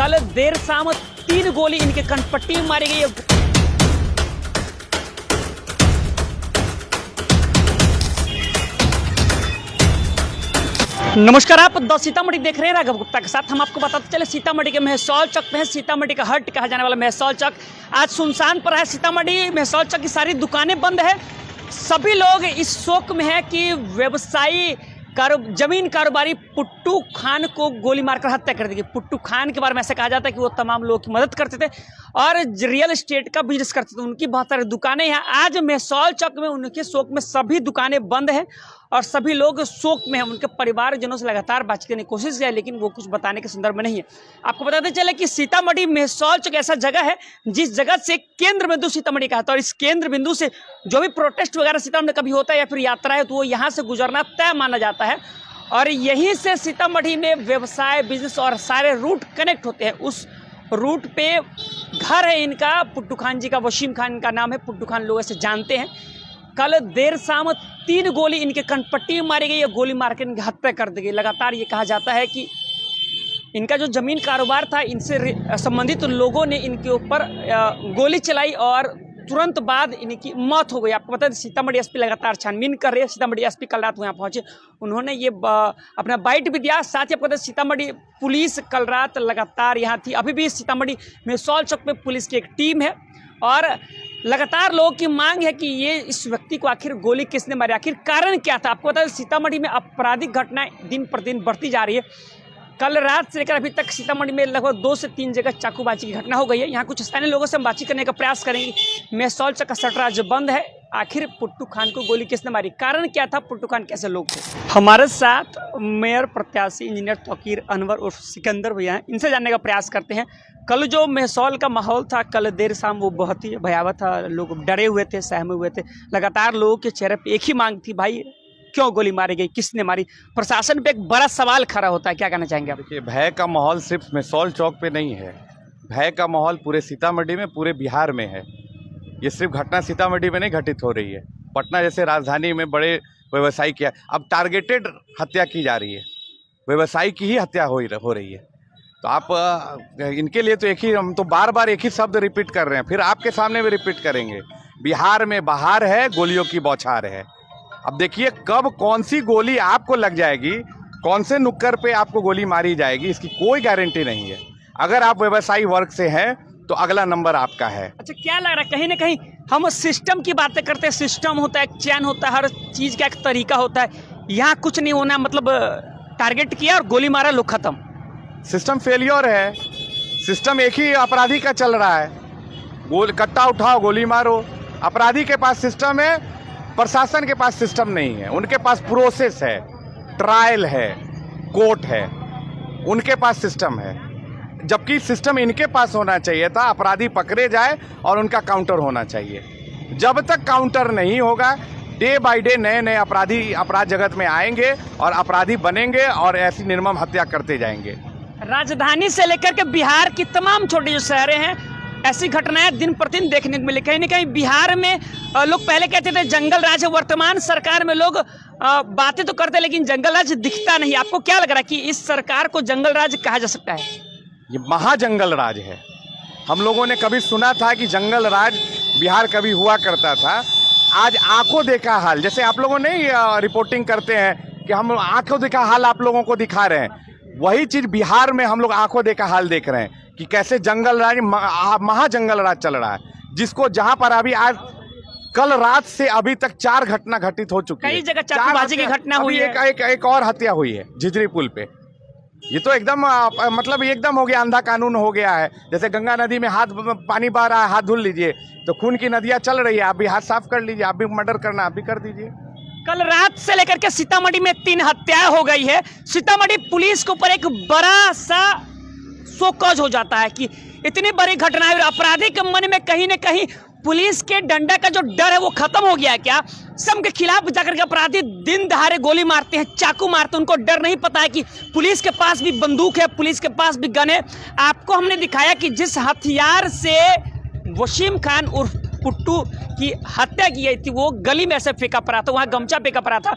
कल देर शाम 3 गोली इनके कनपट्टी में मारी गई है। नमस्कार, आप द सीतामढ़ी देख रहे हैं राघव गुप्ता के साथ। हम आपको बताते चले सीतामढ़ी के मेहसौल चौक पे है। सीतामढ़ी का हट कहा जाने वाला मेहसौल चौक आज सुनसान पर है। सीतामढ़ी मेहसौल चौक की सारी दुकानें बंद है। सभी लोग इस शोक में है कि व्यवसायी जमीन कारोबारी पुट्टू खान को गोली मारकर हत्या कर दी गई। पुट्टू खान के बारे में ऐसा कहा जाता है कि वो तमाम लोगों की मदद करते थे और रियल एस्टेट का बिजनेस करते थे। उनकी बहुत सारी दुकानें हैं। आज मेहसौल चौक में उनके शोक में सभी दुकानें बंद हैं और सभी लोग शोक में हैं। उनके परिवारजनों से लगातार बातचीत करने की कोशिश की है, लेकिन वो कुछ बताने के संदर्भ में नहीं है। आपको बताते चले कि सीतामढ़ी मेहसौल चौक ऐसा जगह है जिस जगह से केंद्र बिंदु सीतामढ़ी का है और इस केंद्र बिंदु से जो भी प्रोटेस्ट वगैरह सीतामढ़ी में कभी होता है या फिर यात्रा है तो वो यहाँ से गुजरना तय माना जाता है और यहीं से सीतामढ़ी में व्यवसाय बिजनेस और सारे रूट कनेक्ट होते हैं। उस रूट पे घर है इनका, पुट्टू खान जी का, वसीम खान का नाम है। पुट्टू खान लोग ऐसे जानते हैं। कल देर शाम 3 गोली इनके कनपट्टी में मारी गई है। गोली मार के इनकी हत्या कर दी गई। लगातार ये कहा जाता है कि इनका जो जमीन कारोबार था इनसे संबंधित लोगों ने इनके ऊपर गोली चलाई और तुरंत बाद इनकी मौत हो गई। आपको पता है सीतामढ़ी एसपी लगातार छानबीन कर रहे हैं। सीतामढ़ी एसपी कल रात यहाँ पहुंचे, उन्होंने ये अपना बाइट भी दिया। साथ ही आपको पता है सीतामढ़ी पुलिस कल रात लगातार यहाँ थी। अभी भी सीतामढ़ी मेहसौल चौक में पुलिस की एक टीम है और लगातार लोगों की मांग है कि ये इस व्यक्ति को आखिर गोली किसने मारी, आखिर कारण क्या था। आपको पता है सीतामढ़ी में आपराधिक घटनाएं दिन पर दिन बढ़ती जा रही है। कल रात से लेकर अभी तक सीतामढ़ी में लगभग 2 से 3 जगह चाकूबाजी की घटना हो गई है। यहाँ कुछ स्थानीय लोगों से हम बातचीत करने का प्रयास करेंगे। मेहसौल चौक का शटर आज बंद है। आखिर पुट्टू खान को गोली किसने मारी, कारण क्या था, पुट्टू खान कैसे लोग थे। हमारे साथ मेयर प्रत्याशी इंजीनियर तौकीर अनवर उर्फ सिकंदर भैया हैं। इनसे जानने का प्रयास करते हैं। कल जो मेहसौल का माहौल था कल देर शाम वो बहुत ही भयावह था। लोग डरे हुए थे, सहमे हुए थे। लगातार लोगों के चेहरे पर एक ही मांग थी, भाई क्यों गोली मारी गई, किसने मारी। प्रशासन पे एक बड़ा सवाल खड़ा होता है, क्या कहना चाहेंगे आप? देखिए, भय का माहौल सिर्फ मेहसौल चौक पे नहीं है। भय का माहौल पूरे सीतामढ़ी में, पूरे बिहार में है। ये सिर्फ घटना सीतामढ़ी में नहीं घटित हो रही है। पटना जैसे राजधानी में बड़े व्यवसायी की अब टारगेटेड हत्या की जा रही है। व्यवसायी की ही हत्या हो रही है। तो आप इनके लिए तो हम तो बार बार एक ही शब्द रिपीट कर रहे हैं, फिर आपके सामने भी रिपीट करेंगे। बिहार में बहार है, गोलियों की बौछार है। अब देखिए कब कौन सी गोली आपको लग जाएगी, कौन से नुक्कड़ पे आपको गोली मारी जाएगी, इसकी कोई गारंटी नहीं है। अगर आप व्यवसायी वर्ग से हैं तो अगला नंबर आपका है। अच्छा, क्या लग रहा है कहीं ना कहीं हम सिस्टम की बातें करते हैं। सिस्टम होता है, एक चैन होता है, हर चीज़ का एक तरीका होता है। यहाँ कुछ नहीं होना, मतलब टारगेट किया और गोली मारा, लोग खत्म। सिस्टम फेलियर है। सिस्टम एक ही अपराधी का चल रहा है। कट्टा उठाओ, गोली मारो। अपराधी के पास सिस्टम है, प्रशासन के पास सिस्टम नहीं है। उनके पास प्रोसेस है, ट्रायल है, कोर्ट है, उनके पास सिस्टम है। जबकि सिस्टम इनके पास होना चाहिए था, अपराधी पकड़े जाए और उनका काउंटर होना चाहिए। जब तक काउंटर नहीं होगा, डे बाय डे नए नए अपराधी अपराध जगत में आएंगे और अपराधी बनेंगे और ऐसी निर्मम हत्या करते जाएंगे। राजधानी से लेकर के बिहार की तमाम छोटे जो शहरें हैं, ऐसी घटनाएं दिन प्रतिदिन देखने को मिले। कहीं ना कहीं बिहार में लोग पहले कहते थे जंगल राज है, वर्तमान सरकार में लोग बातें तो करते लेकिन जंगल राज दिखता नहीं। आपको क्या लग रहा है कि इस सरकार को जंगल राज कहा जा सकता है? ये महाजंगल राज है। हम लोगों ने कभी सुना था कि जंगल राज बिहार कभी हुआ करता था। आज आंखों देखा हाल, जैसे आप लोगों ने रिपोर्टिंग करते हैं कि हम आंखों देखा हाल आप लोगों को दिखा रहे हैं, वही चीज बिहार में हम लोग आंखों देखा हाल देख रहे हैं कि कैसे जंगल राज, महाजंगल राज चल रहा है। जिसको जहां पर अभी आज कल रात से अभी तक 4 घटना घटित हो चुकी है। कई जगह चाकूबाजी की घटना हुई है। एक और हत्या हुई है झिझरी पुल पे। ये तो एकदम मतलब एकदम हो गया, अंधा कानून हो गया है। जैसे गंगा नदी में पानी बह रहा है, हाथ धुल लीजिए, तो खून की नदियां चल रही है, आप भी हाथ साफ कर लीजिए। आप भी मर्डर करना आप भी कर दीजिए। कल रात से लेकर के सीतामढ़ी में 3 हत्याएं हो गई है। सीतामढ़ी पुलिस के ऊपर एक बड़ा सा शोकज हो जाता है कि इतनी बड़ी घटनाएं और अपराधी के मन में कहीं ना कहीं पुलिस के डंडा का जो डर है वो खत्म हो गया है क्या? सम के खिलाफ जाकर के अपराधी दिन दहाड़े गोली मारते हैं, चाकू मारते हैं। उनको डर नहीं पता है कि पुलिस के पास भी बंदूक है, पुलिस के पास भी गन है। आपको हमने दिखाया कि जिस हथियार से वसीम खान उर्फ पुट्टू की हत्या की गई थी वो गली में ऐसे फेंका पड़ा था, वहाँ गमछा फेंका पड़ा था।